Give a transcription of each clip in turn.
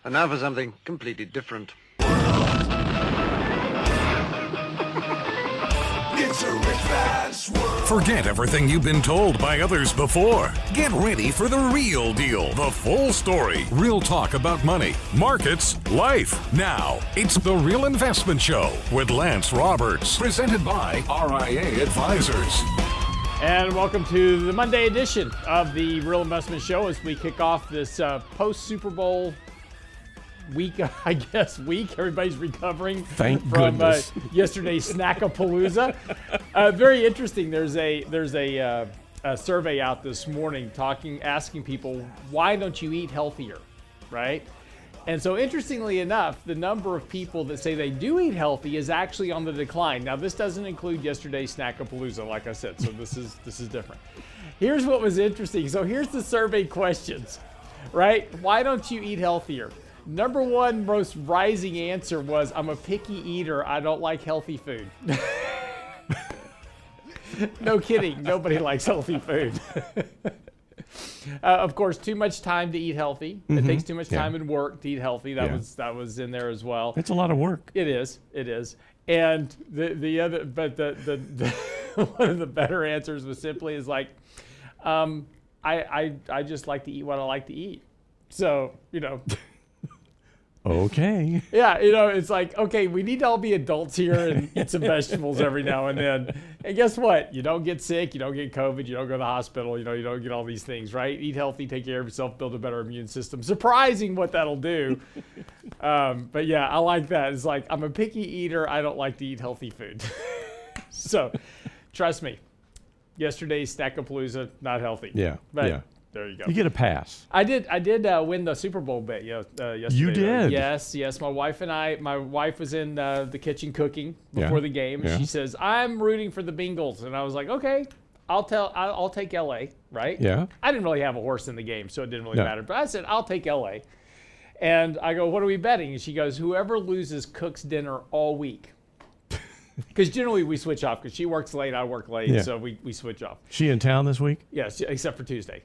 And now for something completely different. Forget everything you've been told by others before. Get ready for the real deal, the full story, real talk about money, markets, life. Now, it's The Real Investment Show with Lance Roberts, presented by RIA Advisors. And welcome to the Monday edition of the Real Investment Show as we kick off this post-Super Bowl week, I guess, Everybody's recovering from yesterday's Snackapolooza. Very interesting. There's a survey out this morning asking people, why don't you eat healthier, right? And so interestingly enough, the number of people that say they do eat healthy is actually on the decline. Now, this doesn't include yesterday's Snackapolooza, like I said, so this is different. Here's what was interesting. So here's the survey questions, right? Why don't you eat healthier? Number one most rising answer was, I'm a picky eater. I don't like healthy food. No kidding. Nobody likes healthy food. Of course, too much time to eat healthy. It takes too much time and work to eat healthy. That was in there as well. It's a lot of work. It is. And the other, but the one of the better answers was simply is like, I just like to eat what I like to eat. So, Okay. Yeah, it's like, okay, we need to all be adults here and eat some vegetables every now and then. And guess what? You don't get sick, you don't get COVID, you don't go to the hospital, you don't get all these things, right? Eat healthy, take care of yourself, build a better immune system. Surprising what that'll do. But yeah, I like that. It's like, I'm a picky eater. I don't like to eat healthy food. So, trust me, yesterday's Snackapolooza, not healthy. Yeah, but there you go. You get a pass. I did win the Super Bowl bet yesterday. You did? Yes. My wife was in the kitchen cooking before the game. And she says, I'm rooting for the Bengals. And I was like, okay, I'll take LA, right? Yeah. I didn't really have a horse in the game, so it didn't really matter. But I said, I'll take LA. And I go, what are we betting? And she goes, whoever loses cooks dinner all week. Because generally we switch off because she works late, I work late, so we switch off. She in town this week? Yes, except for Tuesday.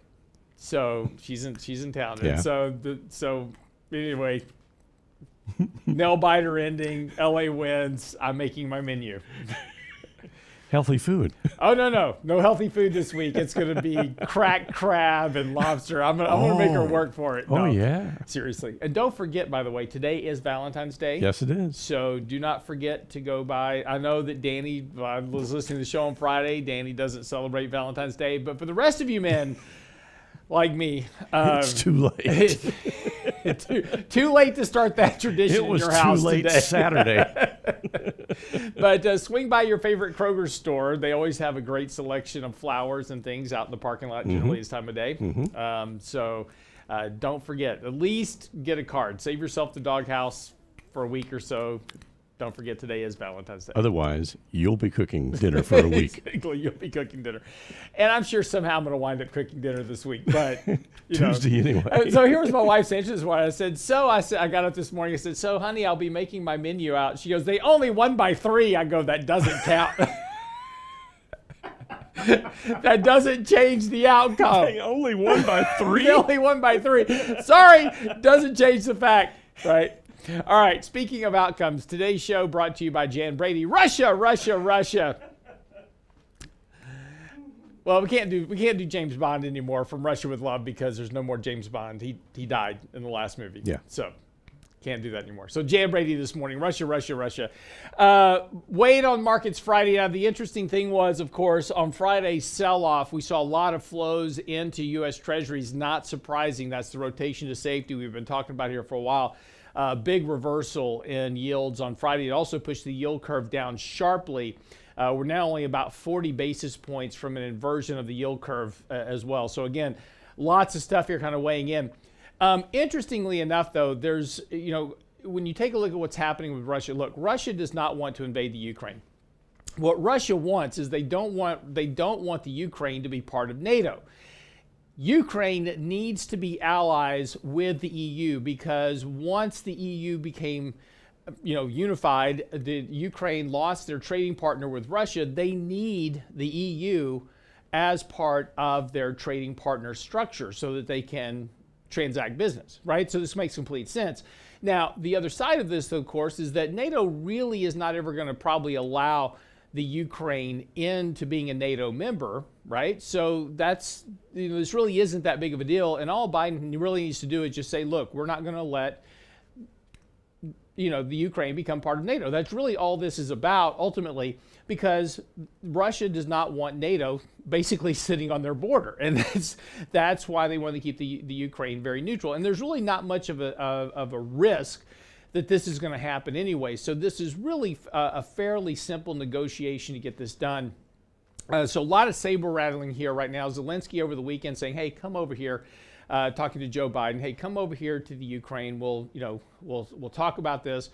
So she's in town. Yeah. And so anyway, nail biter ending. LA wins. I'm making my menu. Healthy food. Oh no healthy food this week. It's going to be cracked crab and lobster. I'm gonna make her work for it. No, yeah. Seriously. And don't forget, by the way, today is Valentine's Day. Yes, it is. So do not forget to go by. I know that Danny was listening to the show on Friday. Danny doesn't celebrate Valentine's Day, but for the rest of you men. Like me. It's too late. too late to start that tradition in your house today. It was too late Saturday. But swing by your favorite Kroger store. They always have a great selection of flowers and things out in the parking lot generally this time of day. So don't forget, at least get a card. Save yourself the doghouse for a week or so. Don't forget, today is Valentine's Day. Otherwise, you'll be cooking dinner for a week. Exactly, you'll be cooking dinner. And I'm sure somehow I'm going to wind up cooking dinner this week. But Tuesday anyway. So here was my wife's answer. This is what I said. I got up this morning. I said, so, honey, I'll be making my menu out. She goes, they only won by 3. I go, that doesn't count. That doesn't change the outcome. They only won by 3? They only won by 3. Sorry, doesn't change the fact, right? All right, speaking of outcomes, today's show brought to you by Jan Brady. Russia. Well, we can't do James Bond anymore from Russia with Love because there's no more James Bond. He died in the last movie. Yeah. So can't do that anymore. So Jan Brady this morning, Russia. Weighed on markets Friday. Now, the interesting thing was, of course, on Friday's sell-off, we saw a lot of flows into U.S. Treasuries. Not surprising. That's the rotation to safety we've been talking about here for a while. Big reversal in yields on Friday. It also pushed the yield curve down sharply. We're now only about 40 basis points from an inversion of the yield curve as well. So again, lots of stuff here kind of weighing in. Interestingly enough, though, there's, when you take a look at what's happening with Russia, look, Russia does not want to invade the Ukraine. What Russia wants is they don't want the Ukraine to be part of NATO. Ukraine needs to be allies with the EU because once the EU became unified, the Ukraine lost their trading partner with Russia. They need the EU as part of their trading partner structure so that they can transact business, right? So this makes complete sense. Now, the other side of this, of course, is that NATO really is not ever going to probably allow the Ukraine into being a NATO member, right? So that's, this really isn't that big of a deal. And all Biden really needs to do is just say, look, we're not going to let, the Ukraine become part of NATO. That's really all this is about ultimately, because Russia does not want NATO basically sitting on their border. And that's why they want to keep the Ukraine very neutral. And there's really not much of a risk that this is going to happen anyway. So this is really a fairly simple negotiation to get this done. So a lot of saber rattling here right now. Zelensky over the weekend saying, hey, come over here, talking to Joe Biden. Hey, come over here to the Ukraine. We'll talk about this.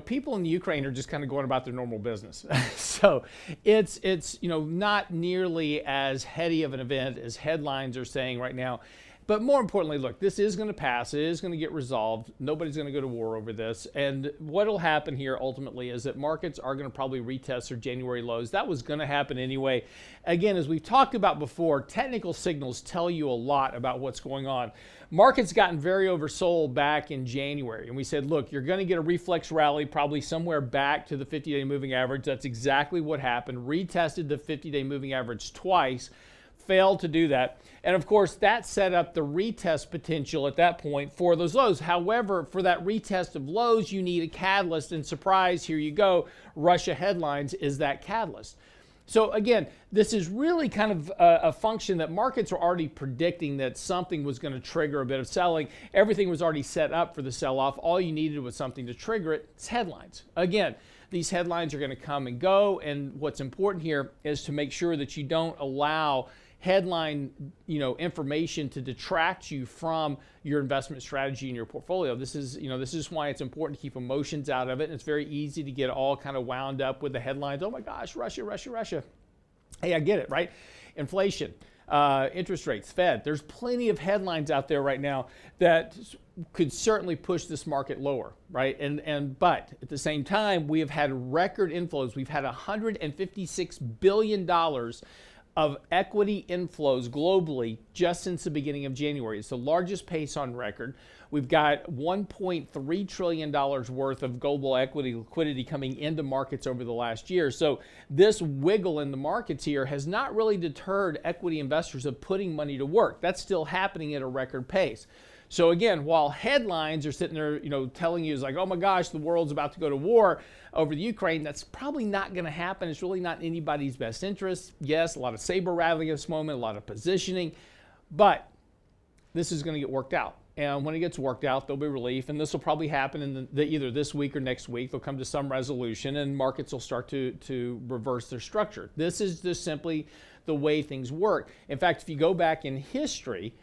People in the Ukraine are just kind of going about their normal business. So it's not nearly as heady of an event as headlines are saying right now. But more importantly, look, this is going to pass. It is going to get resolved. Nobody's going to go to war over this. And what will happen here ultimately is that markets are going to probably retest their January lows. That was going to happen anyway. Again, as we've talked about before, technical signals tell you a lot about what's going on. Markets gotten very oversold back in January. And we said, look, you're going to get a reflex rally probably somewhere back to the 50-day moving average. That's exactly what happened. Retested the 50-day moving average twice. Failed to do that. And of course, that set up the retest potential at that point for those lows. However, for that retest of lows, you need a catalyst. And surprise, here you go. Russia headlines is that catalyst. So again, this is really kind of a function that markets are already predicting that something was going to trigger a bit of selling. Everything was already set up for the sell-off. All you needed was something to trigger it. It's headlines. Again, these headlines are going to come and go. And what's important here is to make sure that you don't allow headline, information to detract you from your investment strategy in your portfolio. This is why it's important to keep emotions out of it. And it's very easy to get all kind of wound up with the headlines. Oh my gosh, Russia, Russia, Russia. Hey, I get it, right? Inflation, interest rates, Fed. There's plenty of headlines out there right now that could certainly push this market lower, right? But at the same time, we have had record inflows. We've had $156 billion of equity inflows globally just since the beginning of January. It's the largest pace on record. We've got $1.3 trillion worth of global equity liquidity coming into markets over the last year. So this wiggle in the markets here has not really deterred equity investors of putting money to work. That's still happening at a record pace. So again, while headlines are sitting there, telling you, it's like, oh my gosh, the world's about to go to war over the Ukraine, that's probably not going to happen. It's really not in anybody's best interest. Yes, a lot of saber rattling at this moment, a lot of positioning, but this is going to get worked out. And when it gets worked out, there'll be relief, and this will probably happen in either this week or next week. They'll come to some resolution, and markets will start to reverse their structure. This is just simply the way things work. In fact, if you go back in history,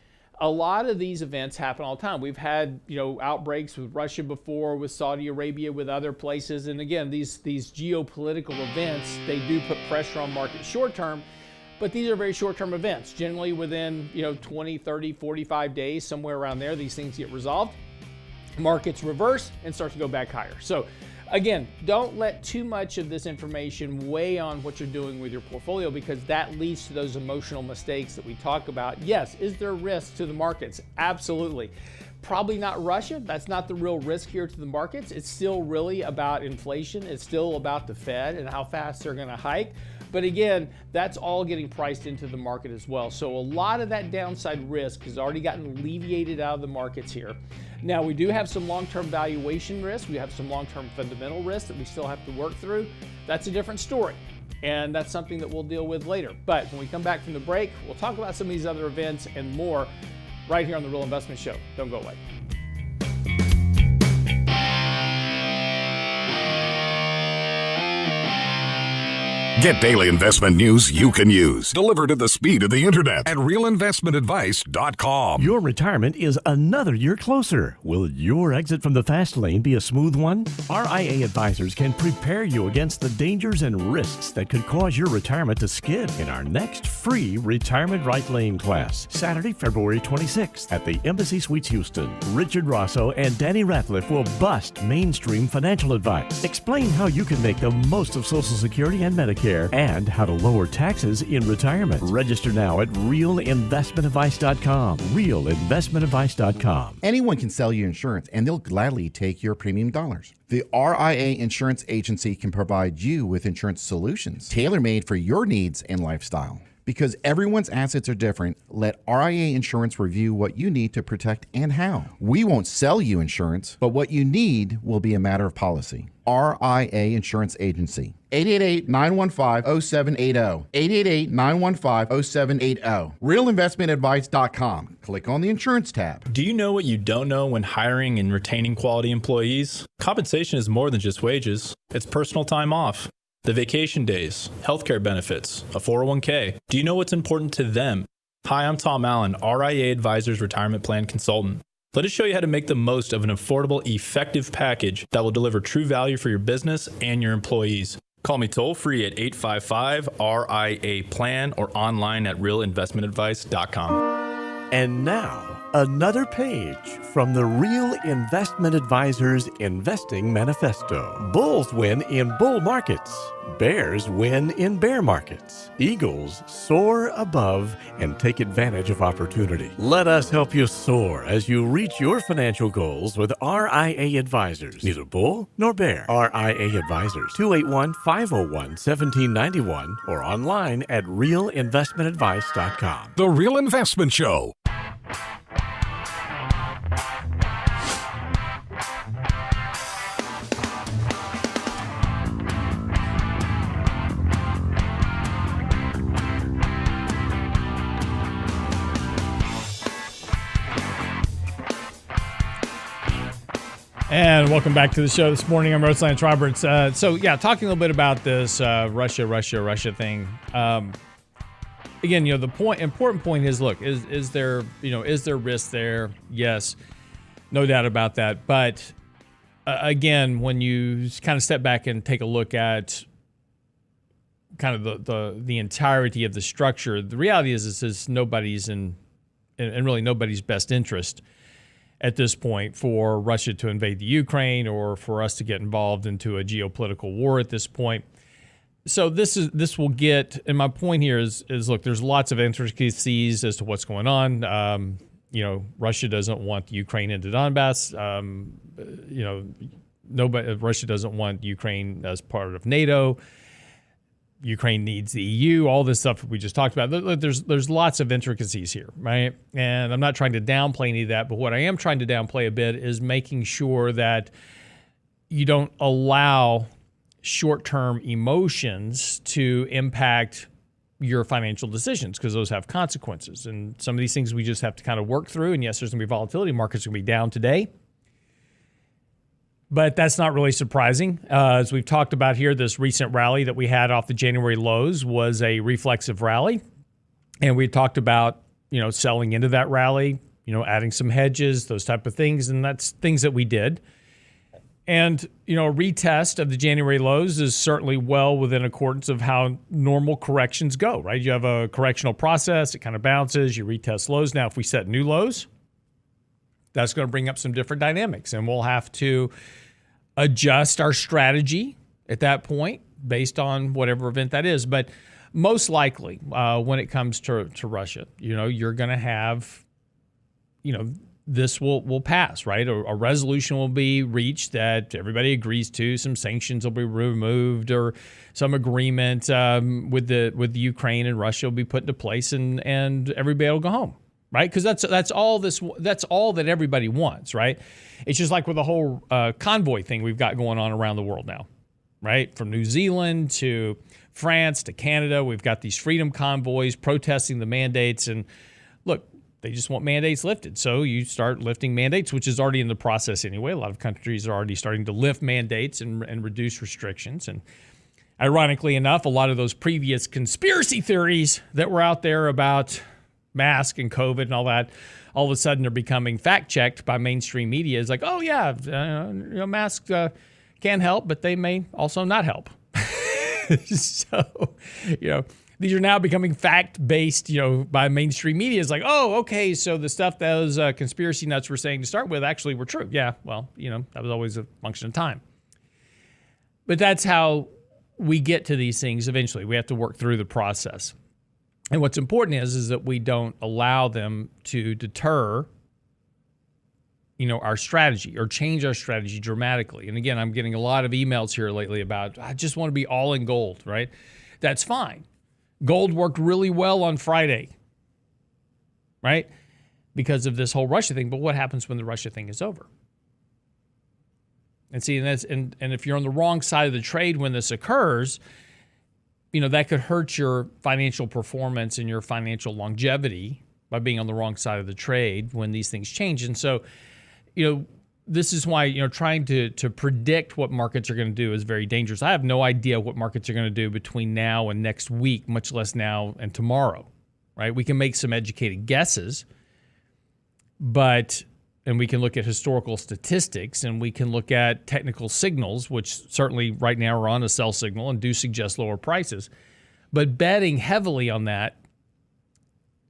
a lot of these events happen all the time. We've had, outbreaks with Russia before, with Saudi Arabia, with other places. And again, these geopolitical events, they do put pressure on markets short term, but these are very short-term events. Generally within, 20, 30, 45 days, somewhere around there, these things get resolved. Markets reverse and start to go back higher. So again, don't let too much of this information weigh on what you're doing with your portfolio, because that leads to those emotional mistakes that we talk about. Yes, is there risk to the markets? Absolutely. Probably not Russia. That's not the real risk here to the markets. It's still really about inflation. It's still about the Fed and how fast they're going to hike. But again, that's all getting priced into the market as well. So a lot of that downside risk has already gotten alleviated out of the markets here. Now, we do have some long-term valuation risk. We have some long-term fundamental risk that we still have to work through. That's a different story, and that's something that we'll deal with later. But when we come back from the break, we'll talk about some of these other events and more right here on The Real Investment Show. Don't go away. Get daily investment news you can use, delivered at the speed of the internet at realinvestmentadvice.com. Your retirement is another year closer. Will your exit from the fast lane be a smooth one? RIA advisors can prepare you against the dangers and risks that could cause your retirement to skid in our next free Retirement Right Lane class, Saturday, February 26th at the Embassy Suites Houston. Richard Rosso and Danny Ratliff will bust mainstream financial advice. Explain how you can make the most of Social Security and Medicare care, and how to lower taxes in retirement. Register now at realinvestmentadvice.com. Realinvestmentadvice.com. Anyone can sell you insurance, and they'll gladly take your premium dollars. The RIA Insurance Agency can provide you with insurance solutions tailor-made for your needs and lifestyle. Because everyone's assets are different, let RIA Insurance review what you need to protect and how. We won't sell you insurance, but what you need will be a matter of policy. RIA Insurance Agency. 888-915-0780. 888-915-0780. RealInvestmentAdvice.com. Click on the insurance tab. Do you know what you don't know when hiring and retaining quality employees? Compensation is more than just wages. It's personal time off, the vacation days, healthcare benefits, a 401k. Do you know what's important to them? Hi, I'm Tom Allen, RIA Advisors Retirement Plan Consultant. Let us show you how to make the most of an affordable, effective package that will deliver true value for your business and your employees. Call me toll free at 855-RIA-PLAN or online at realinvestmentadvice.com. And now, another page from the Real Investment Advisors Investing Manifesto. Bulls win in bull markets. Bears win in bear markets. Eagles soar above and take advantage of opportunity. Let us help you soar as you reach your financial goals with RIA Advisors. Neither bull nor bear. RIA Advisors, 281-501-1791 or online at realinvestmentadvice.com. The Real Investment Show. And welcome back to the show this morning. I'm Lance Roberts. Talking a little bit about this Russia thing. Again, the important point is, look, is there risk there? Yes, no doubt about that. But again, when you kind of step back and take a look at kind of the entirety of the structure, the reality is nobody's in really nobody's best interest at this point for Russia to invade the Ukraine or for us to get involved into a geopolitical war at this point. So this will get, and my point here is look, there's lots of intricacies as to what's going on. Russia doesn't want Ukraine into Donbass. Russia doesn't want Ukraine as part of NATO. Ukraine needs the EU, all this stuff we just talked about. There's lots of intricacies here, right? And I'm not trying to downplay any of that, but what I am trying to downplay a bit is making sure that you don't allow short-term emotions to impact your financial decisions, because those have consequences. And some of these things we just have to kind of work through. And yes, there's going to be volatility. Markets are going to be down today. But that's not really surprising. As we've talked about here, this recent rally that we had off the January lows was a reflexive rally. And we talked about, selling into that rally, adding some hedges, those type of things. And that's things that we did. And, a retest of the January lows is certainly well within accordance of how normal corrections go, right? You have a correctional process. It kind of bounces. You retest lows. Now, if we set new lows, that's going to bring up some different dynamics. And we'll have to adjust our strategy at that point based on whatever event that is. But most likely, when it comes to Russia, you're going to have, this will pass, right? A resolution will be reached that everybody agrees to. Some sanctions will be removed, or some agreement with the Ukraine and Russia will be put into place, and everybody will go home, right? Because that's all that everybody wants, right? It's just like with the whole convoy thing we've got going on around the world now, right? From New Zealand to France to Canada, we've got these freedom convoys protesting the mandates, and look, they just want mandates lifted. So you start lifting mandates, which is already in the process anyway. A lot of countries are already starting to lift mandates and reduce restrictions. And ironically enough, a lot of those previous conspiracy theories that were out there about mask and COVID and all that, all of a sudden are becoming fact-checked by mainstream media. It's like, oh yeah, masks can help, but they may also not help. So, these are now becoming fact-based, by mainstream media. It's like, oh, okay, so the stuff those conspiracy nuts were saying to start with actually were true. Yeah, well, that was always a function of time. But that's how we get to these things eventually. We have to work through the process. And what's important is that we don't allow them to deter, our strategy or change our strategy dramatically. And again, I'm getting a lot of emails here lately about, I just want to be all in gold, right? That's fine. Gold worked really well on Friday, right? Because of this whole Russia thing. But what happens when the Russia thing is over? And see, and if you're on the wrong side of the trade when this occurs, that could hurt your financial performance and your financial longevity by being on the wrong side of the trade when these things change. And so, this is why, trying to predict what markets are going to do is very dangerous. I have no idea what markets are going to do between now and next week, much less now and tomorrow, right? We can make some educated guesses, and we can look at historical statistics, and we can look at technical signals, which certainly right now are on a sell signal and do suggest lower prices. But betting heavily on that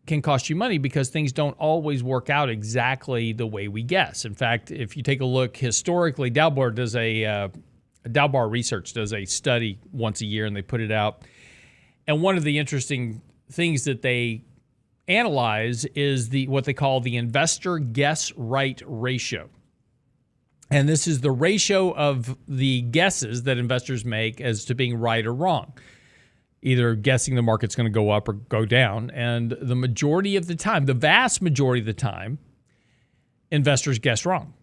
can cost you money because things don't always work out exactly the way we guess. In fact, if you take a look historically, Dow Bar Research does a study once a year, and they put it out. And one of the interesting things that they analyze is what they call the investor guess right ratio. And this is the ratio of the guesses that investors make as to being right or wrong, either guessing the market's going to go up or go down. And the majority of the time, the vast majority of the time, investors guess wrong.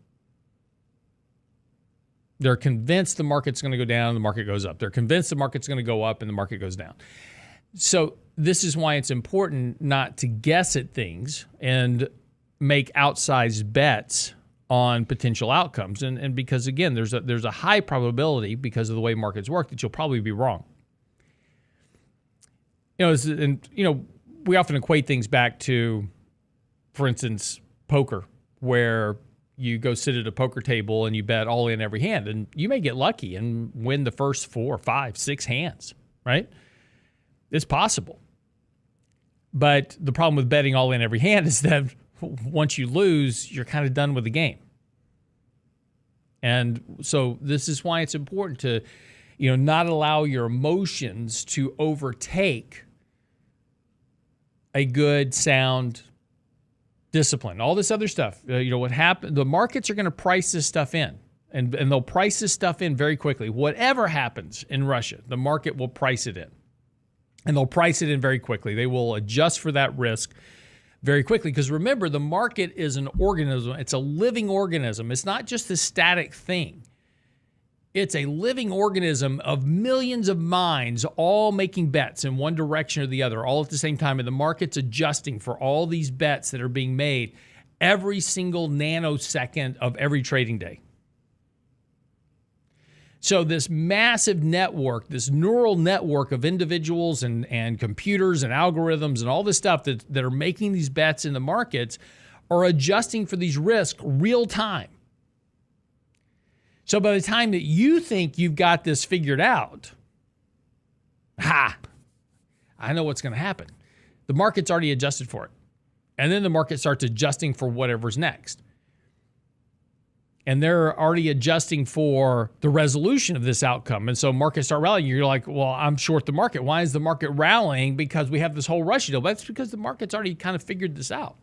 They're convinced the market's going to go down and the market goes up. They're convinced the market's going to go up and the market goes down. So this is why it's important not to guess at things and make outsized bets on potential outcomes. And because, again, there's a high probability, because of the way markets work, that you'll probably be wrong. We often equate things back to, for instance, poker, where you go sit at a poker table and you bet all in every hand, and you may get lucky and win the first 4, 5, 6 hands, right? It's possible. But the problem with betting all in every hand is that once you lose, you're kind of done with the game. And so this is why it's important to, not allow your emotions to overtake a good, sound discipline. All this other stuff, what happened, the markets are going to price this stuff in, and they'll price this stuff in very quickly. Whatever happens in Russia, the market will price it in. And they'll price it in very quickly. They will adjust for that risk very quickly. Because remember, the market is an organism. It's a living organism. It's not just a static thing. It's a living organism of millions of minds all making bets in one direction or the other, all at the same time. And the market's adjusting for all these bets that are being made every single nanosecond of every trading day. So this massive network, this neural network of individuals and computers and algorithms and all this stuff that are making these bets in the markets are adjusting for these risks real time. So by the time that you think you've got this figured out, I know what's going to happen. The market's already adjusted for it. And then the market starts adjusting for whatever's next. And they're already adjusting for the resolution of this outcome. And so markets start rallying. You're like, well, I'm short the market. Why is the market rallying? Because we have this whole Russia deal. That's because the market's already kind of figured this out.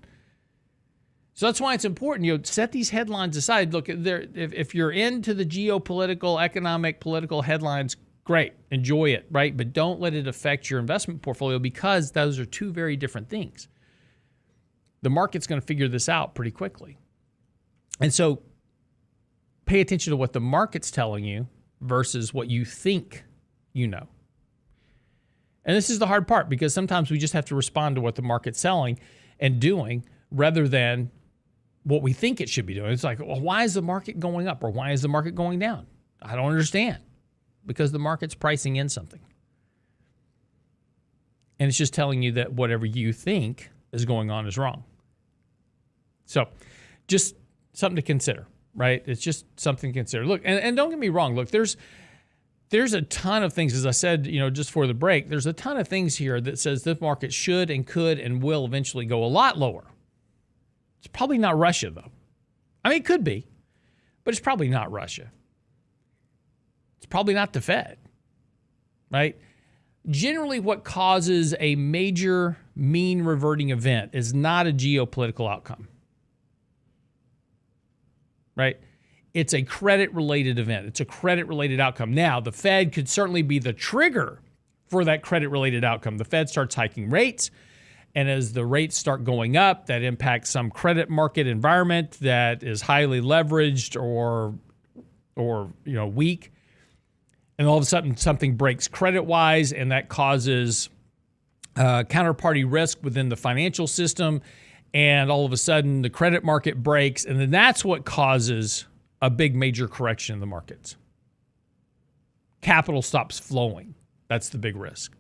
So that's why it's important, set these headlines aside. Look, if you're into the geopolitical, economic, political headlines, great, enjoy it, right? But don't let it affect your investment portfolio, because those are two very different things. The market's going to figure this out pretty quickly. And so pay attention to what the market's telling you versus what you think you know. And this is the hard part, because sometimes we just have to respond to what the market's selling and doing rather than what we think it should be doing. It's like, well, why is the market going up, or why is the market going down? I don't understand. Because the market's pricing in something. And it's just telling you that whatever you think is going on is wrong. So just something to consider, right? It's just something to consider. Look, and don't get me wrong. Look, there's a ton of things, as I said, just for the break, there's a ton of things here that says this market should and could and will eventually go a lot lower. It's probably not Russia, though. I mean, it could be, but it's probably not Russia. It's probably not the Fed. right? Generally, what causes a major mean reverting event is not a geopolitical outcome, right? It's a credit-related event. It's a credit-related outcome. Now, the Fed could certainly be the trigger for that credit-related outcome. The Fed starts hiking rates, and as the rates start going up, that impacts some credit market environment that is highly leveraged or weak. And all of a sudden, something breaks credit-wise, and that causes counterparty risk within the financial system. And all of a sudden, the credit market breaks, and then that's what causes a big major correction in the markets. Capital stops flowing. That's the big risk.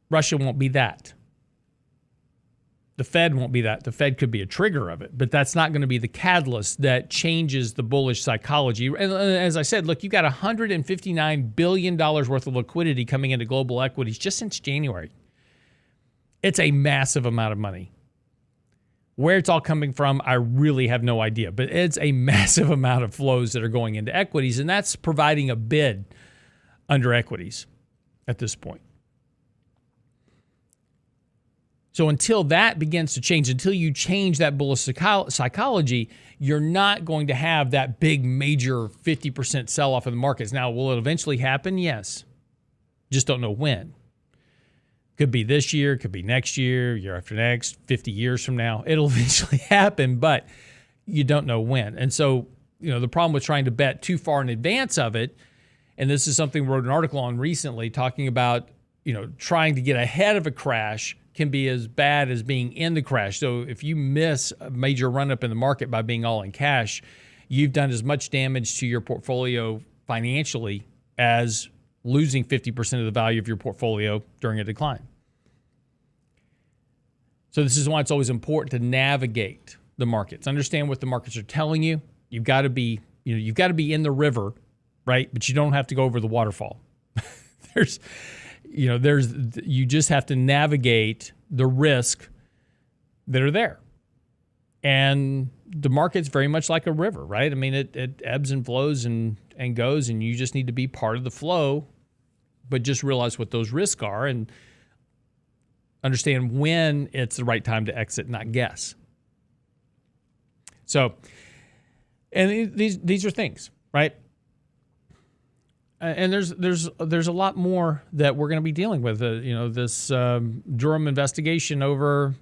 Russia won't be that. The Fed won't be that. The Fed could be a trigger of it, but that's not going to be the catalyst that changes the bullish psychology. And as I said, look, you've got $159 billion worth of liquidity coming into global equities just since January. It's a massive amount of money. Where it's all coming from, I really have no idea, but it's a massive amount of flows that are going into equities, and that's providing a bid under equities at this point. So until that begins to change, until you change that bullish psychology, you're not going to have that big major 50% sell-off in the markets. Now, will it eventually happen? Yes. Just don't know when. Could be this year, could be next year, year after next, 50 years from now. It'll eventually happen, but you don't know when. And so, the problem with trying to bet too far in advance of it, and this is something we wrote an article on recently talking about, trying to get ahead of a crash can be as bad as being in the crash. So if you miss a major run-up in the market by being all in cash, you've done as much damage to your portfolio financially as losing 50% of the value of your portfolio during a decline. So this is why it's always important to navigate the markets. Understand what the markets are telling you. You've got to be, you've got to be in the river, right? But you don't have to go over the waterfall. You just have to navigate the risk that are there. And the market's very much like a river, right? I mean, it ebbs and flows and goes, and you just need to be part of the flow, but just realize what those risks are and understand when it's the right time to exit, not guess. So, and these are things, right? And there's a lot more that we're going to be dealing with. This Durham investigation over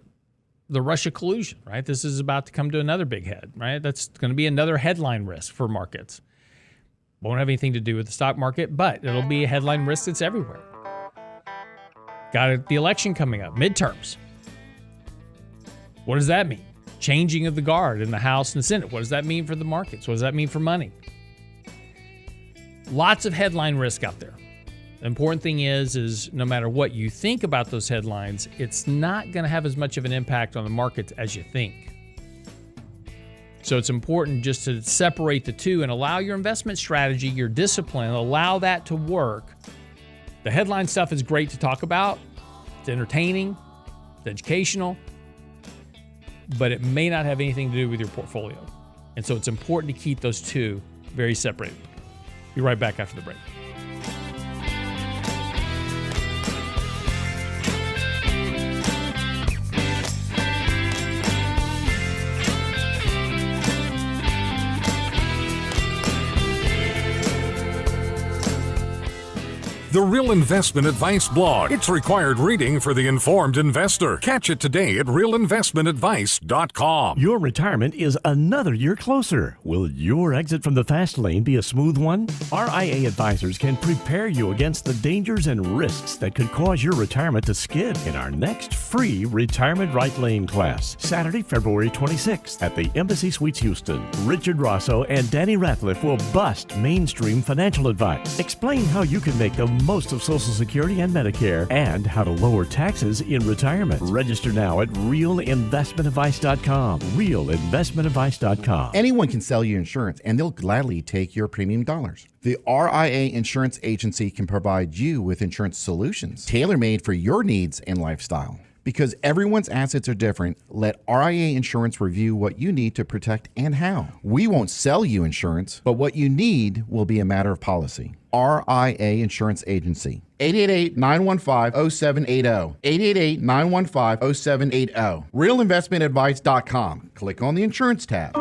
the Russia collusion, right? This is about to come to another big head, right? That's going to be another headline risk for markets. Won't have anything to do with the stock market, but it'll be a headline risk that's everywhere. Got the election coming up, midterms. What does that mean? Changing of the guard in the House and the Senate. What does that mean for the markets? What does that mean for money? Lots of headline risk out there. The important thing is no matter what you think about those headlines, it's not going to have as much of an impact on the markets as you think. So it's important just to separate the two and allow your investment strategy, your discipline, allow that to work. The headline stuff is great to talk about. It's entertaining. It's educational. But it may not have anything to do with your portfolio. And so it's important to keep those two very separated. Be right back after the break. The Real Investment Advice blog. It's required reading for the informed investor. Catch it today at realinvestmentadvice.com. Your retirement is another year closer. Will your exit from the fast lane be a smooth one? RIA advisors can prepare you against the dangers and risks that could cause your retirement to skid in our next free Retirement Right Lane class, Saturday, February 26th at the Embassy Suites, Houston. Richard Rosso and Danny Ratliff will bust mainstream financial advice, explain how you can make the most of Social Security and Medicare, and how to lower taxes in retirement. Register now at realinvestmentadvice.com. Realinvestmentadvice.com. Anyone can sell you insurance, and they'll gladly take your premium dollars. The RIA Insurance Agency can provide you with insurance solutions tailor-made for your needs and lifestyle. Because everyone's assets are different, let RIA Insurance review what you need to protect and how. We won't sell you insurance, but what you need will be a matter of policy. RIA Insurance Agency. 888-915-0780. 888-915-0780. RealInvestmentAdvice.com. Click on the insurance tab.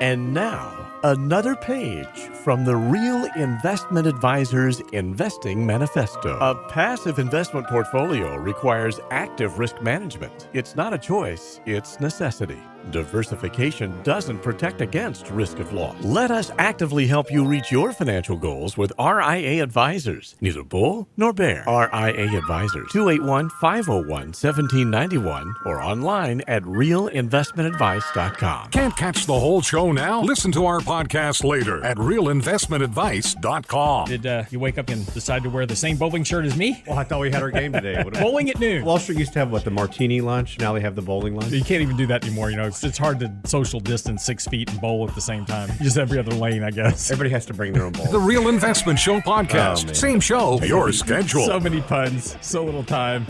And now, another page from the Real Investment Advisors Investing Manifesto. A passive investment portfolio requires active risk management. It's not a choice, it's necessity. Diversification doesn't protect against risk of loss. Let us actively help you reach your financial goals with RIA Advisors. Neither bull nor bear. RIA Advisors, 281-501-1791 or online at realinvestmentadvice.com. Can't catch the whole show now? Listen to our podcast later at realinvestmentadvice.com. Did you wake up and decide to wear the same bowling shirt as me? Well, I thought we had our game today. Bowling at noon. Wall Street used to have, the martini lunch? Now they have the bowling lunch? You can't even do that anymore. It's hard to social distance 6 feet and bowl at the same time. Just every other lane, I guess. Everybody has to bring their own bowl. The Real Investment Show podcast. Same show, your schedule. So many puns, so little time.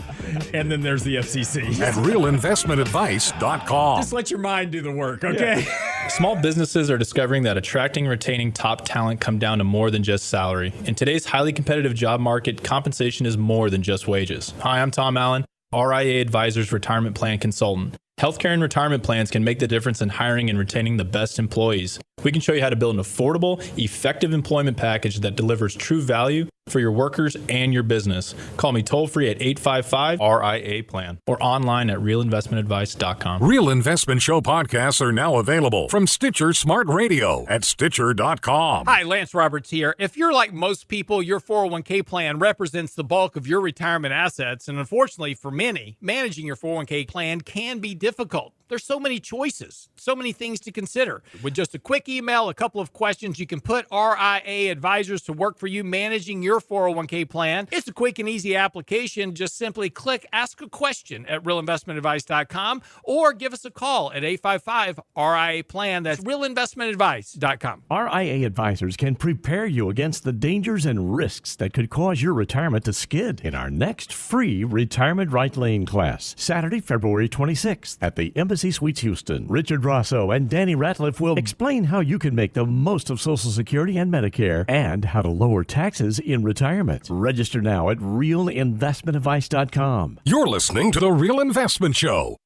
And then there's the FCC. At realinvestmentadvice.com. Just let your mind do the work, okay? Yeah. Small businesses are discovering that attracting and retaining top talent come down to more than just salary. In today's highly competitive job market, compensation is more than just wages. Hi, I'm Tom Allen, RIA Advisors Retirement Plan Consultant. Healthcare and retirement plans can make the difference in hiring and retaining the best employees. We can show you how to build an affordable, effective employment package that delivers true value for your workers and your business. Call me toll-free at 855-RIA-PLAN or online at realinvestmentadvice.com. Real Investment Show podcasts are now available from Stitcher Smart Radio at Stitcher.com. Hi, Lance Roberts here. If you're like most people, your 401k plan represents the bulk of your retirement assets. And unfortunately for many, managing your 401k plan can be difficult. There's so many choices, so many things to consider. With just a quick email, a couple of questions, you can put RIA Advisors to work for you managing your 401k plan. It's a quick and easy application. Just simply click Ask a Question at realinvestmentadvice.com or give us a call at 855-RIA-PLAN. That's realinvestmentadvice.com. RIA Advisors can prepare you against the dangers and risks that could cause your retirement to skid in our next free Retirement Right Lane class, Saturday, February 26th at the Embassy Suites Houston. Richard Rosso and Danny Ratliff will explain how you can make the most of Social Security and Medicare and how to lower taxes in retirement. Register now at realinvestmentadvice.com. You're listening to The Real Investment Show.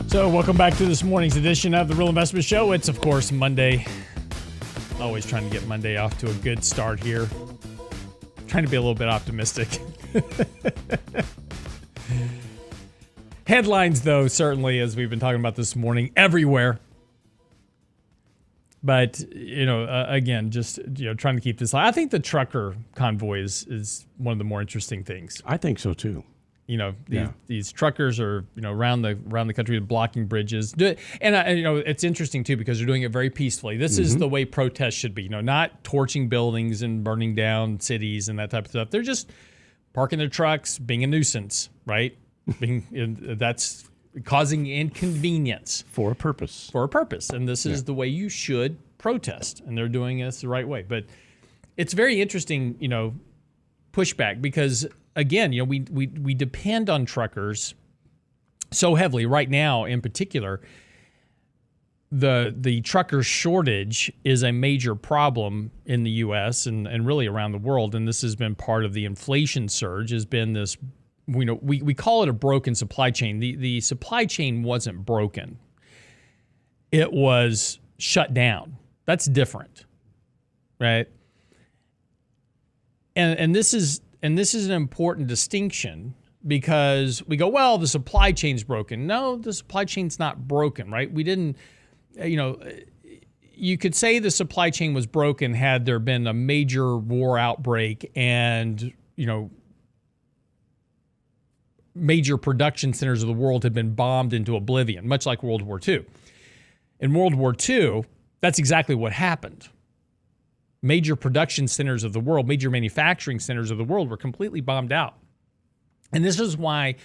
So welcome back to this morning's edition of The Real Investment Show. It's, of course, Monday. Always trying to get Monday off to a good start here. Trying to be a little bit optimistic. Headlines, though, certainly, as we've been talking about this morning, everywhere. But, again, just, trying to keep this light. I think the trucker convoy is one of the more interesting things. I think so, too. These truckers are, around the country blocking bridges. And it's interesting, too, because they're doing it very peacefully. This is the way protests should be, not torching buildings and burning down cities and that type of stuff. They're just parking their trucks, being a nuisance, right? That's causing inconvenience. For a purpose. For a purpose. And this is the way you should protest. And they're doing this the right way. But it's very interesting, pushback because, again, we depend on truckers so heavily right now. In particular, the trucker shortage is a major problem in the U.S. and really around the world, and this has been part of the inflation surge. Has been this, we call it a broken supply chain. The supply chain wasn't broken; it was shut down. That's different, right? And this is an important distinction because we go, well, the supply chain's broken. No, the supply chain's not broken, right? We didn't, you could say the supply chain was broken had there been a major war outbreak and, major production centers of the world had been bombed into oblivion, much like World War II. In World War II, that's exactly what happened. Major production centers of the world, major manufacturing centers of the world were completely bombed out. And this is why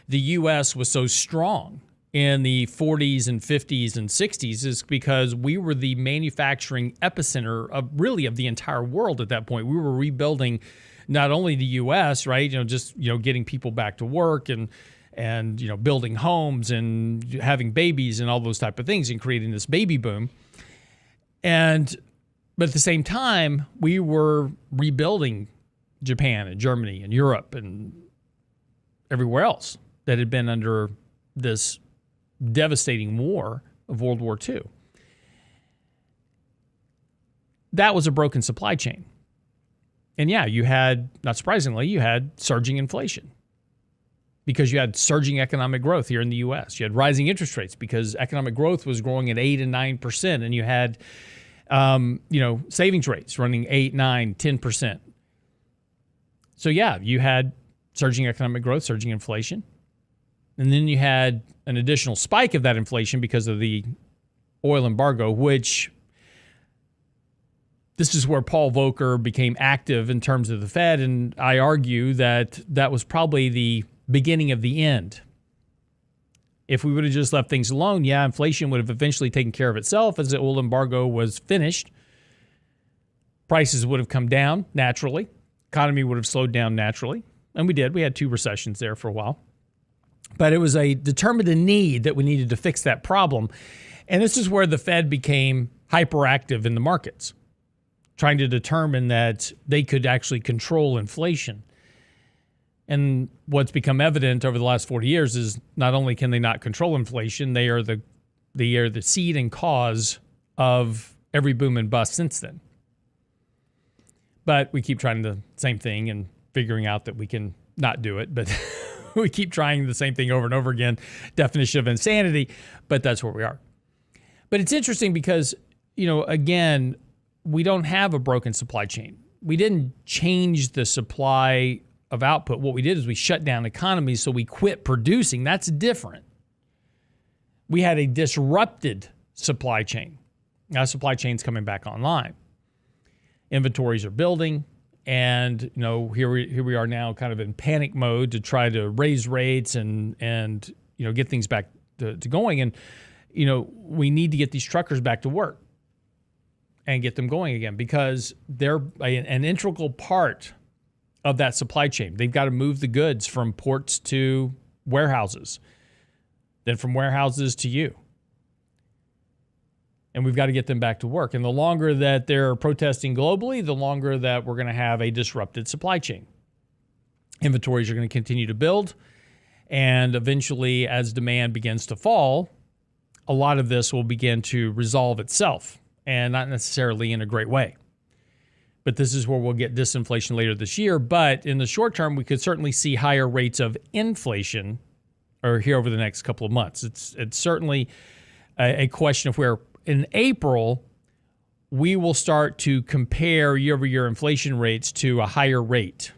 the U.S. was so strong in the 40s and 50s and 60s, is because we were the manufacturing epicenter of the entire world at that point. We were rebuilding not only the U.S., right, getting people back to work and building homes and having babies and all those type of things and creating this baby boom. But at the same time, we were rebuilding Japan and Germany and Europe and everywhere else that had been under this devastating war of World War II. That was a broken supply chain. And yeah, you had, not surprisingly, you had surging inflation because you had surging economic growth here in the U.S. You had rising interest rates because economic growth was growing at 8 and 9%, and you had savings rates running 8, 9, 10%. So yeah, you had surging economic growth, surging inflation. And then you had an additional spike of that inflation because of the oil embargo, which this is where Paul Volcker became active in terms of the Fed. And I argue that that was probably the beginning of the end. If we would have just left things alone, yeah, inflation would have eventually taken care of itself as the oil embargo was finished. Prices would have come down naturally. Economy would have slowed down naturally. And we did. We had 2 recessions there for a while. But it was a determined need that we needed to fix that problem. And this is where the Fed became hyperactive in the markets, trying to determine that they could actually control inflation. And what's become evident over the last 40 years is not only can they not control inflation, they are the seed and cause of every boom and bust since then. But we keep trying the same thing and figuring out that we can not do it, but we keep trying the same thing over and over again. Definition of insanity, but that's where we are. But it's interesting because, again, we don't have a broken supply chain. We didn't change the supply of output. What we did is we shut down economies, so we quit producing. That's different. We had a disrupted supply chain. Now supply chain's coming back online. Inventories are building. And, here we are now kind of in panic mode to try to raise rates and get things back to going. And, we need to get these truckers back to work and get them going again because they're an integral part of that supply chain. They've got to move the goods from ports to warehouses, then from warehouses to you. And we've got to get them back to work. And the longer that they're protesting globally, the longer that we're going to have a disrupted supply chain. Inventories are going to continue to build. And eventually, as demand begins to fall, a lot of this will begin to resolve itself, and not necessarily in a great way. But this is where we'll get disinflation later this year. But in the short term, we could certainly see higher rates of inflation here over the next couple of months. It's certainly a question of where in April, we will start to compare year-over-year inflation rates to a higher rate.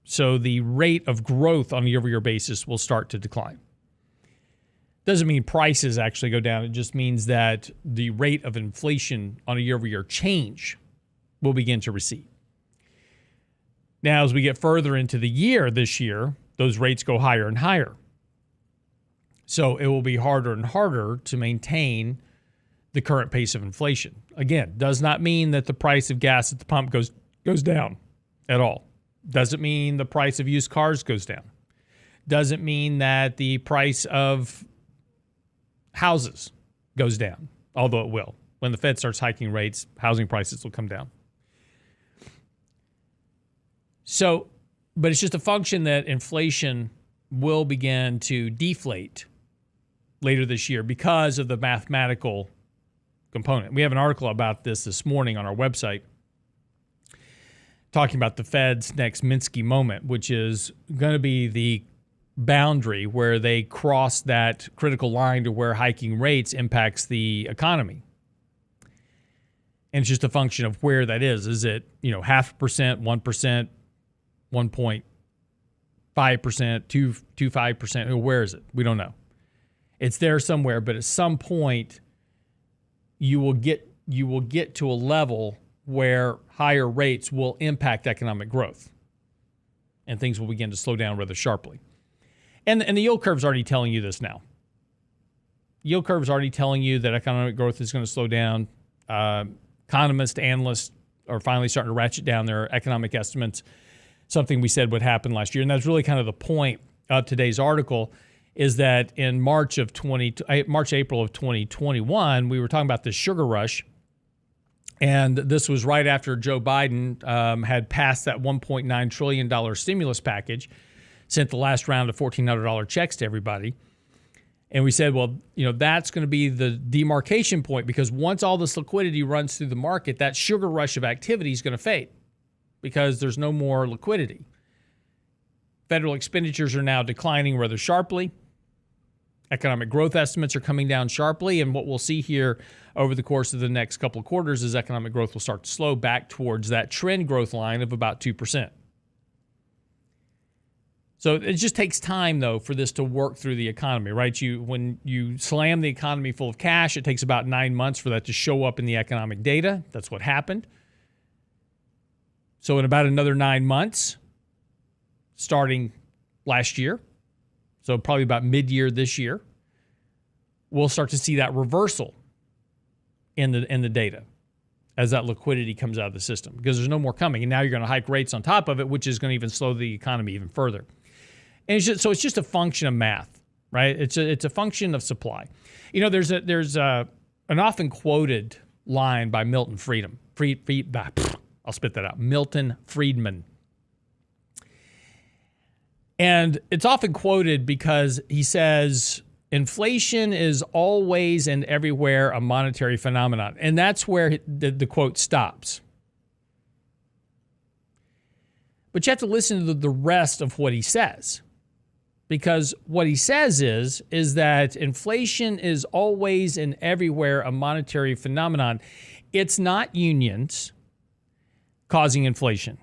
So the rate of growth on a year-over-year basis will start to decline. Doesn't mean prices actually go down. It just means that the rate of inflation on a year-over-year change will begin to recede. Now, as we get further into the year this year, those rates go higher and higher. So it will be harder and harder to maintain the current pace of inflation. Again, does not mean that the price of gas at the pump goes down at all. Doesn't mean the price of used cars goes down. Doesn't mean that the price of houses goes down, although it will. When the Fed starts hiking rates, housing prices will come down. So, but it's just a function that inflation will begin to deflate later this year because of the mathematical component. We have an article about this morning on our website talking about the Fed's next Minsky Moment, which is going to be the boundary where they cross that critical line to where hiking rates impacts the economy. And it's just a function of where that is. Is it, 0.5%, 1%, 1.5%, 2.5%? Where is it? We don't know. It's there somewhere, but at some point you will get to a level where higher rates will impact economic growth. and things will begin to slow down rather sharply. And the yield curve's already telling you this now. Yield curve's already telling you that economic growth is going to slow down. Economists, analysts are finally starting to ratchet down their economic estimates, something we said would happen last year. And that's really kind of the point of today's article, is that in March, April of 2021, we were talking about the sugar rush. And this was right after Joe Biden had passed that $1.9 trillion stimulus package, sent the last round of $1,400 checks to everybody. And we said, well, that's going to be the demarcation point, because once all this liquidity runs through the market, that sugar rush of activity is going to fade because there's no more liquidity. Federal expenditures are now declining rather sharply. Economic growth estimates are coming down sharply. And what we'll see here over the course of the next couple of quarters is economic growth will start to slow back towards that trend growth line of about 2%. So it just takes time, though, for this to work through the economy, right? When you slam the economy full of cash, it takes about 9 months for that to show up in the economic data. That's what happened. So in about another 9 months, starting last year, so probably about mid-year this year, we'll start to see that reversal in the data as that liquidity comes out of the system, because there's no more coming. And now you're going to hike rates on top of it, which is going to even slow the economy even further. And it's just a function of math, right? It's a function of supply. There's an often quoted line by Milton Friedman. I'll spit that out. Milton Friedman. And it's often quoted because he says, inflation is always and everywhere a monetary phenomenon. And that's where the quote stops. But you have to listen to the rest of what he says. Because what he says is that inflation is always and everywhere a monetary phenomenon. It's not unions causing inflation.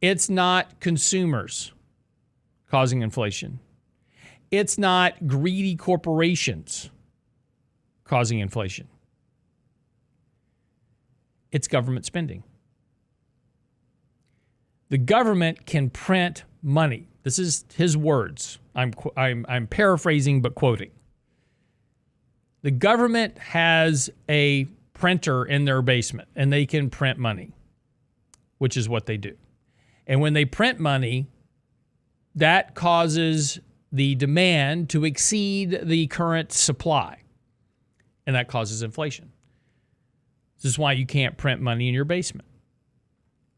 It's not consumers causing inflation. It's not greedy corporations causing inflation. It's government spending. The government can print money. This is his words. I'm paraphrasing but quoting. The government has a printer in their basement and they can print money, which is what they do. And when they print money, that causes the demand to exceed the current supply, and that causes inflation. This is why you can't print money in your basement.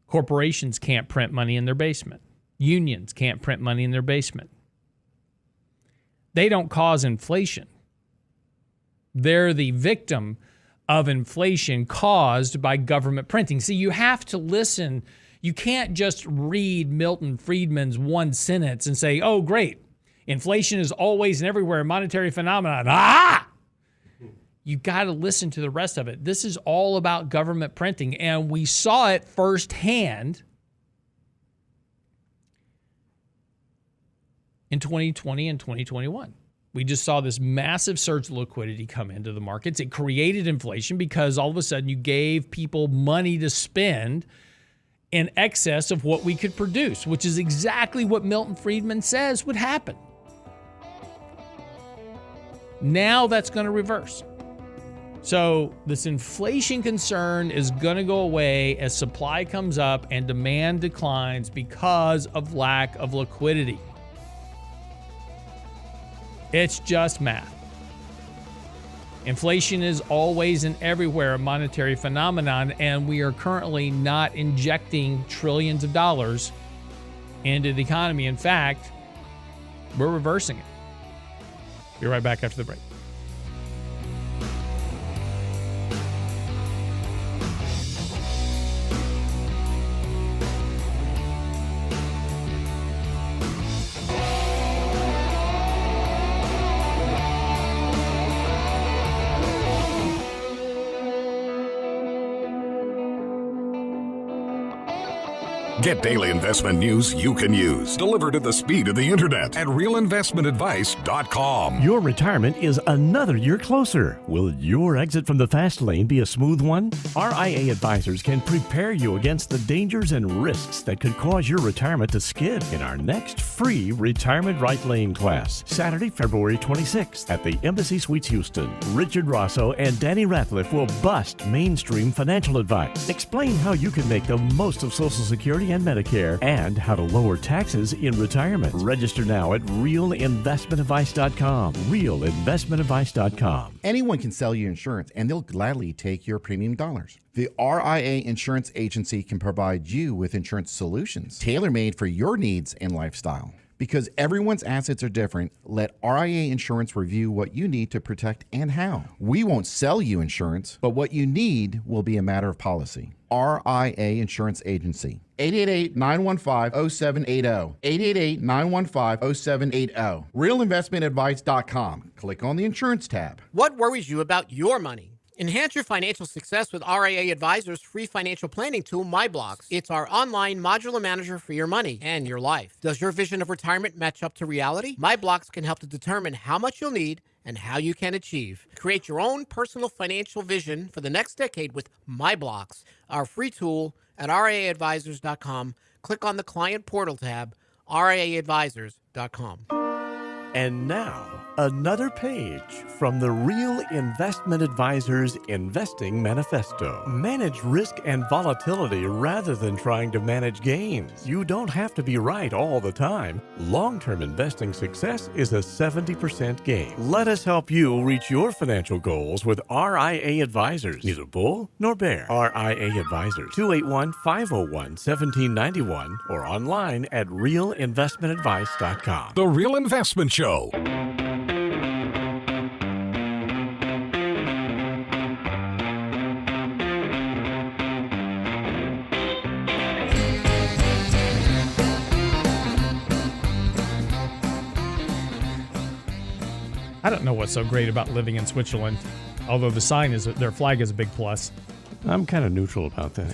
Corporations can't print money in their basement. Unions can't print money in their basement. They don't cause inflation. They're the victim of inflation caused by government printing. See, you have to listen. You can't just read Milton Friedman's one sentence and say, oh, great, inflation is always and everywhere a monetary phenomenon. Ah! You got to listen to the rest of it. This is all about government printing, and we saw it firsthand in 2020 and 2021. We just saw this massive surge of liquidity come into the markets. It created inflation because all of a sudden you gave people money to spend in excess of what we could produce, which is exactly what Milton Friedman says would happen. Now that's going to reverse. So this inflation concern is going to go away as supply comes up and demand declines because of lack of liquidity. It's just math. Inflation is always and everywhere a monetary phenomenon, and we are currently not injecting trillions of dollars into the economy. In fact, we're reversing it. Be right back after the break. Get daily investment news you can use, delivered at the speed of the internet at realinvestmentadvice.com. Your retirement is another year closer. Will your exit from the fast lane be a smooth one? RIA advisors can prepare you against the dangers and risks that could cause your retirement to skid in our next free Retirement Right Lane class, Saturday, February 26th at the Embassy Suites Houston. Richard Rosso and Danny Ratliff will bust mainstream financial advice, explain how you can make the most of Social Security and Medicare, and how to lower taxes in retirement. Register now at realinvestmentadvice.com. Realinvestmentadvice.com. Anyone can sell you insurance, and they'll gladly take your premium dollars. The RIA Insurance Agency can provide you with insurance solutions tailor-made for your needs and lifestyle. Because everyone's assets are different, let RIA Insurance review what you need to protect and how. We won't sell you insurance, but what you need will be a matter of policy. RIA Insurance Agency. 888-915-0780. 888-915-0780. RealInvestmentAdvice.com. Click on the insurance tab. What worries you about your money? Enhance your financial success with RIA Advisors' free financial planning tool, MyBlocks. It's our online modular manager for your money and your life. Does your vision of retirement match up to reality? MyBlocks can help to determine how much you'll need and how you can achieve. Create your own personal financial vision for the next decade with MyBlocks, our free tool at RIAadvisors.com. Click on the Client Portal tab, RIAadvisors.com. And now, another page from the Real Investment Advisors Investing Manifesto. Manage risk and volatility rather than trying to manage gains. You don't have to be right all the time. Long-term investing success is a 70% gain. Let us help you reach your financial goals with RIA Advisors. Neither bull nor bear. RIA Advisors, 281-501-1791 or online at realinvestmentadvice.com. The Real Investment Show. I don't know what's so great about living in Switzerland, although the sign is their flag is a big plus. I'm kind of neutral about that.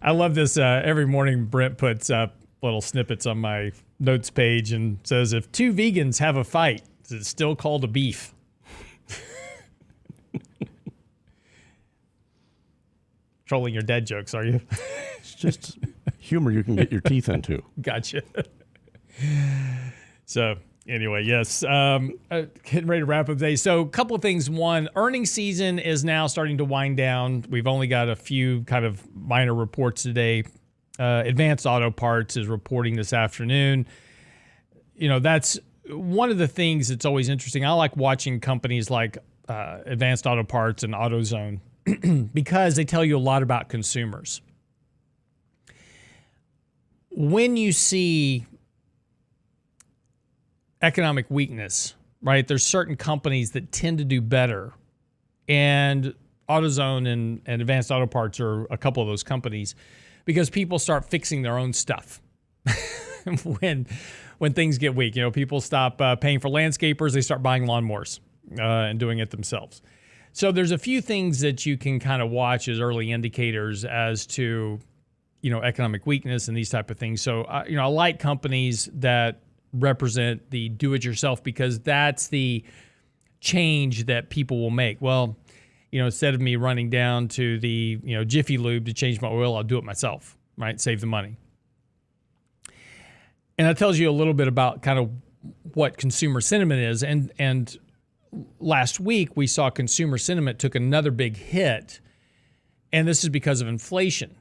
I love this. Every morning, Brent puts up little snippets on my notes page and says, if two vegans have a fight, is it still called a beef? Trolling your dad jokes, are you? It's just humor you can get your teeth into. Gotcha. So anyway, yes, getting ready to wrap up today. So a couple of things. One, earnings season is now starting to wind down. We've only got a few kind of minor reports today. Advanced Auto Parts is reporting this afternoon. You know, that's one of the things that's always interesting. I like watching companies like Advanced Auto Parts and AutoZone because they tell you a lot about consumers. When you see economic weakness, right, there's certain companies that tend to do better. And AutoZone and Advanced Auto Parts are a couple of those companies, because people start fixing their own stuff when things get weak. You know, people stop paying for landscapers, they start buying lawnmowers and doing it themselves. So there's a few things that you can kind of watch as early indicators as to, you know, economic weakness and these type of things. So, you know, I like companies that represent the do-it-yourself, because that's the change that people will make. Well, you know, instead of me running down to the, you know, Jiffy Lube to change my oil, I'll do it myself, right? Save the money. And that tells you a little bit about kind of what consumer sentiment is. And last week we saw consumer sentiment took another big hit, and this is because of inflation.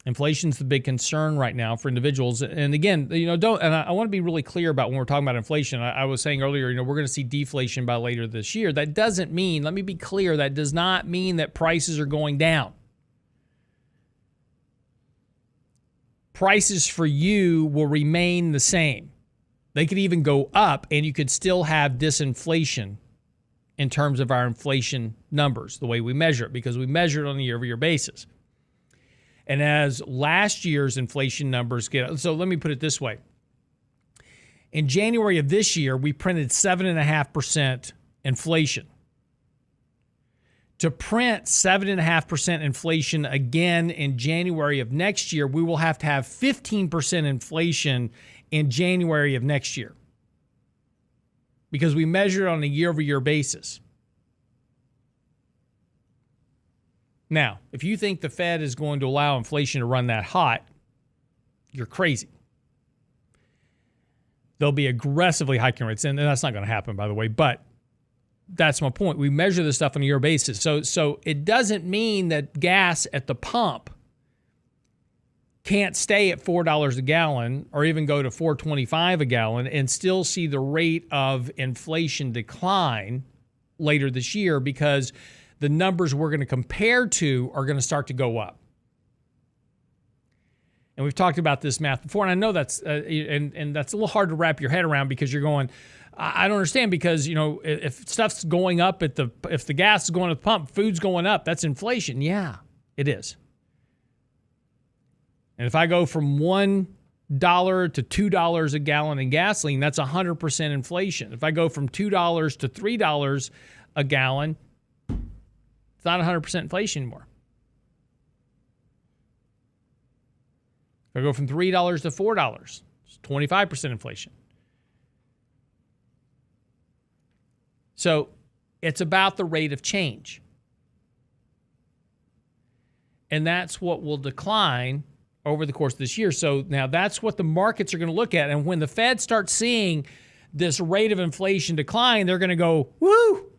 Inflation's the big concern right now for individuals. And again, you know, I want to be really clear about when we're talking about inflation. I was saying earlier, you know, we're going to see deflation by later this year. That doesn't mean, let me be clear, that does not mean that prices are going down. Prices for you will remain the same. They could even go up, and you could still have disinflation in terms of our inflation numbers, the way we measure it, because we measure it on a year-over-year basis. And as last year's inflation numbers get, so let me put it this way. In January of this year, we printed 7.5% inflation. to print 7.5% inflation again in January of next year, we will have to have 15% inflation in January of next year, because we measure it on a year-over-year basis. Now, if you think the Fed is going to allow inflation to run that hot, you're crazy. They'll be aggressively hiking rates, and that's not going to happen, by the way, but that's my point. We measure this stuff on a year basis. So it doesn't mean that gas at the pump can't stay at $4 a gallon or even go to $4.25 a gallon and still see the rate of inflation decline later this year, because the numbers we're going to compare to are going to start to go up. And we've talked about this math before, and I know that's and that's a little hard to wrap your head around, because you're going, I don't understand, because, you know, if stuff's going up if the gas is going to the pump, food's going up, that's inflation. Yeah, it is. And if I go from $1 to $2 a gallon in gasoline, that's 100% inflation. If I go from $2 to $3 a gallon, it's not 100% inflation anymore. If I go from $3 to $4, it's 25% inflation. So it's about the rate of change. And that's what will decline over the course of this year. So now that's what the markets are going to look at. And when the Fed starts seeing this rate of inflation decline, they're going to go, woo,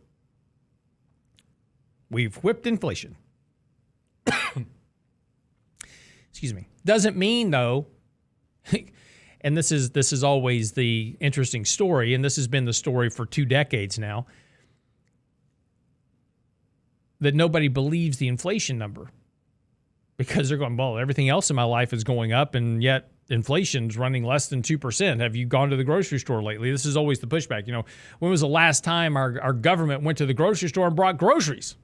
we've whipped inflation. Excuse me. Doesn't mean, though, and this is always the interesting story, and this has been the story for 2 decades now, that nobody believes the inflation number, because they're going, well, everything else in my life is going up, and yet inflation's running less than 2%. Have you gone to the grocery store lately? This is always the pushback. You know, when was the last time our government went to the grocery store and brought groceries?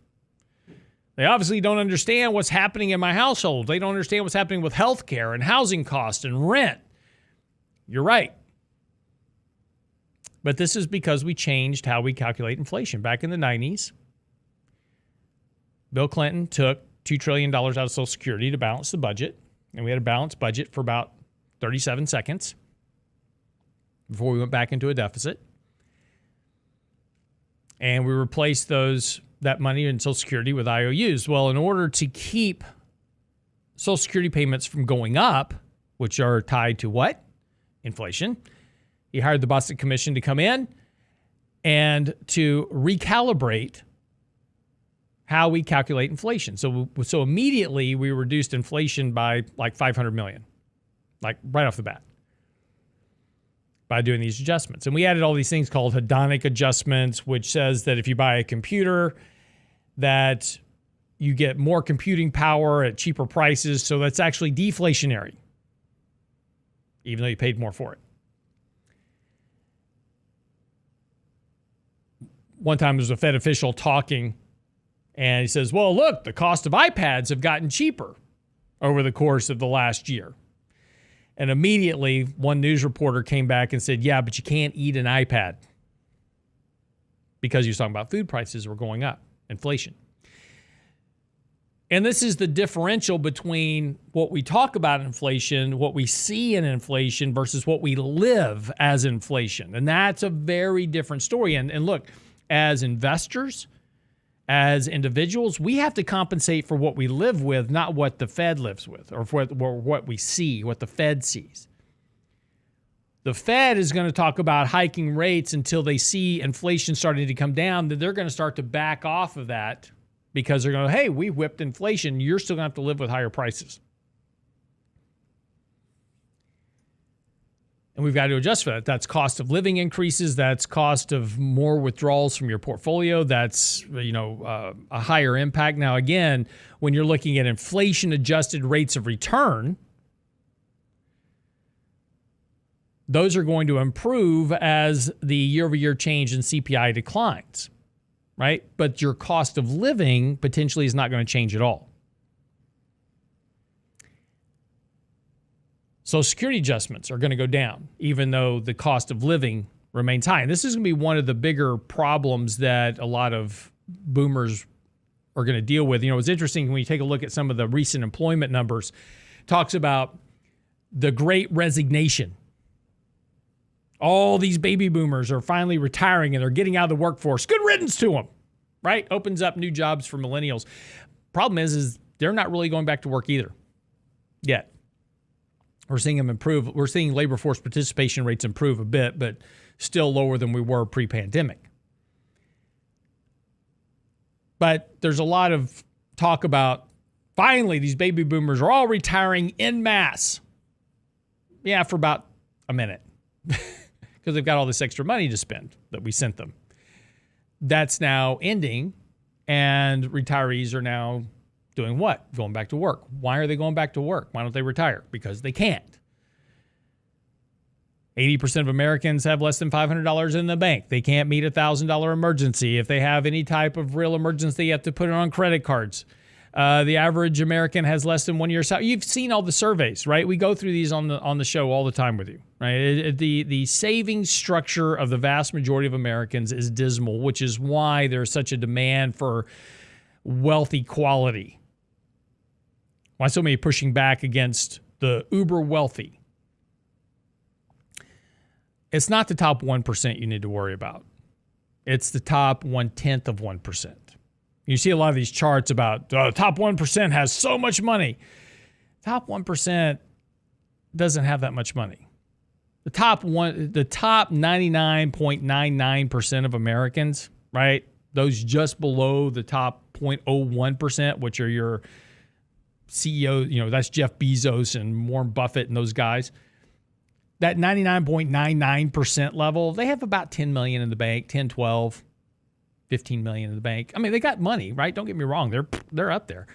They obviously don't understand what's happening in my household. They don't understand what's happening with healthcare and housing costs and rent. You're right. But this is because we changed how we calculate inflation. Back in the 90s, Bill Clinton took $2 trillion out of Social Security to balance the budget, and we had a balanced budget for about 37 seconds before we went back into a deficit. And we replaced that money in Social Security with IOUs. Well, in order to keep Social Security payments from going up, which are tied to what? Inflation, he hired the Boston Commission to come in and to recalibrate how we calculate inflation. So immediately we reduced inflation by like $500 million, like right off the bat, by doing these adjustments. And we added all these things called hedonic adjustments, which says that if you buy a computer, that you get more computing power at cheaper prices. So that's actually deflationary, even though you paid more for it. One time there was a Fed official talking, and he says, well, look, the cost of iPads have gotten cheaper over the course of the last year. And immediately one news reporter came back and said, yeah, but you can't eat an iPad, because he was talking about food prices were going up, inflation. And this is the differential between what we talk about inflation, what we see in inflation, versus what we live as inflation. And that's a very different story. And look, as investors, as individuals, we have to compensate for what we live with, not what the Fed lives with, or for what we see, what the Fed sees. The Fed is going to talk about hiking rates until they see inflation starting to come down. Then they're going to start to back off of that, because they're going, hey, we whipped inflation. You're still going to have to live with higher prices. And we've got to adjust for that. That's cost of living increases. That's cost of more withdrawals from your portfolio. That's, a higher impact. Now, again, when you're looking at inflation-adjusted rates of return, those are going to improve as the year-over-year change in CPI declines, right? But your cost of living potentially is not going to change at all. Social Security adjustments are going to go down, even though the cost of living remains high. And this is going to be one of the bigger problems that a lot of boomers are going to deal with. You know, it's interesting when you take a look at some of the recent employment numbers, talks about the great resignation. All these baby boomers are finally retiring and they're getting out of the workforce. Good riddance to them, right? Opens up new jobs for millennials. Problem is they're not really going back to work either yet. We're seeing them improve. We're seeing labor force participation rates improve a bit, but still lower than we were pre-pandemic. But there's a lot of talk about finally these baby boomers are all retiring en masse. Yeah, for about a minute. Because they've got all this extra money to spend that we sent them. That's now ending, and retirees are now doing what? Going back to work. Why are they going back to work? Why don't they retire? Because they can't. 80% of Americans have less than $500 in the bank. They can't meet a $1,000 emergency. If they have any type of real emergency, you have to put it on credit cards. The average American has less than 1 year's salary. You've seen all the surveys, right? We go through these on the show all the time with you, right? The savings structure of the vast majority of Americans is dismal, which is why there's such a demand for wealth equality. Why so many pushing back against the uber wealthy? It's not the top 1% you need to worry about. It's the top 1/10 of 1%. You see a lot of these charts about top 1% has so much money. Top 1% doesn't have that much money. The top 99.99% of Americans, right? Those just below the top 0.01%, which are your CEO, you know, that's Jeff Bezos and Warren Buffett and those guys. That 99.99% level, they have about 10 million in the bank, 10, 12, 15 million in the bank. I mean, they got money, right? Don't get me wrong. They're up there.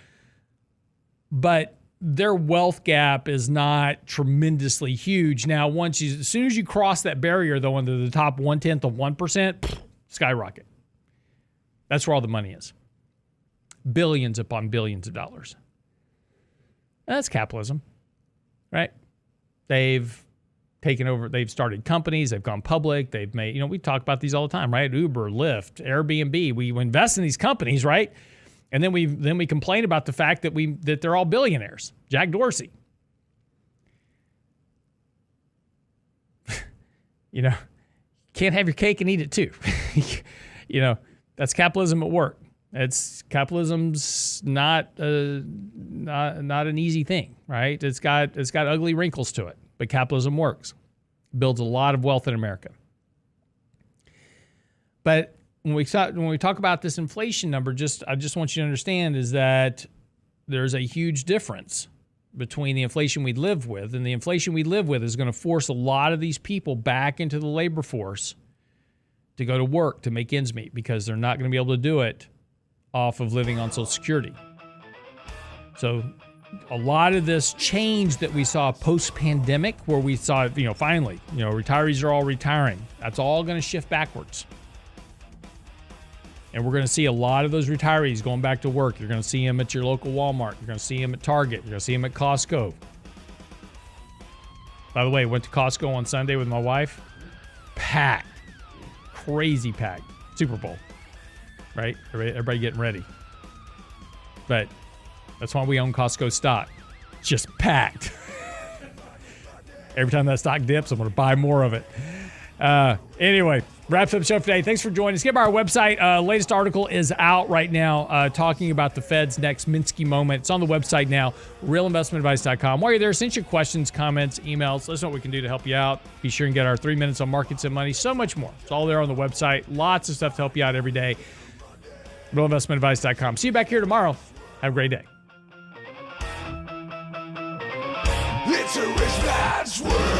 But their wealth gap is not tremendously huge. Now, as soon as you cross that barrier, though, into the top 1/10 of 1%, skyrocket. That's where all the money is. Billions upon billions of dollars. That's capitalism, right? They've taken over, they've started companies, they've gone public, they've made, we talk about these all the time, right? Uber, Lyft, Airbnb, we invest in these companies, right? And then we complain about the fact that they're all billionaires. Jack Dorsey. Can't have your cake and eat it too. That's capitalism at work. Capitalism's not an easy thing, right? It's got ugly wrinkles to it. But capitalism works. Builds a lot of wealth in America. But when we talk about this inflation number, I just want you to understand is that there's a huge difference between the inflation we live with, and the inflation we live with is going to force a lot of these people back into the labor force to go to work to make ends meet, because they're not going to be able to do it off of living on Social Security. So a lot of this change that we saw post-pandemic, where we saw, finally, retirees are all retiring. That's all going to shift backwards. And we're going to see a lot of those retirees going back to work. You're going to see them at your local Walmart. You're going to see them at Target. You're going to see them at Costco. By the way, I went to Costco on Sunday with my wife. Packed. Crazy packed. Super Bowl. Right? Everybody getting ready. But that's why we own Costco stock. It's just packed. Every time that stock dips, I'm going to buy more of it. Anyway, wraps up the show for today. Thanks for joining us. Get by our website. Latest article is out right now talking about the Fed's next Minsky Moment. It's on the website now, realinvestmentadvice.com. While you're there, send your questions, comments, emails. Let us know what we can do to help you out. Be sure and get our 3 minutes on markets and money. So much more. It's all there on the website. Lots of stuff to help you out every day. realinvestmentadvice.com. See you back here tomorrow. Have a great day. It's a rich man's world.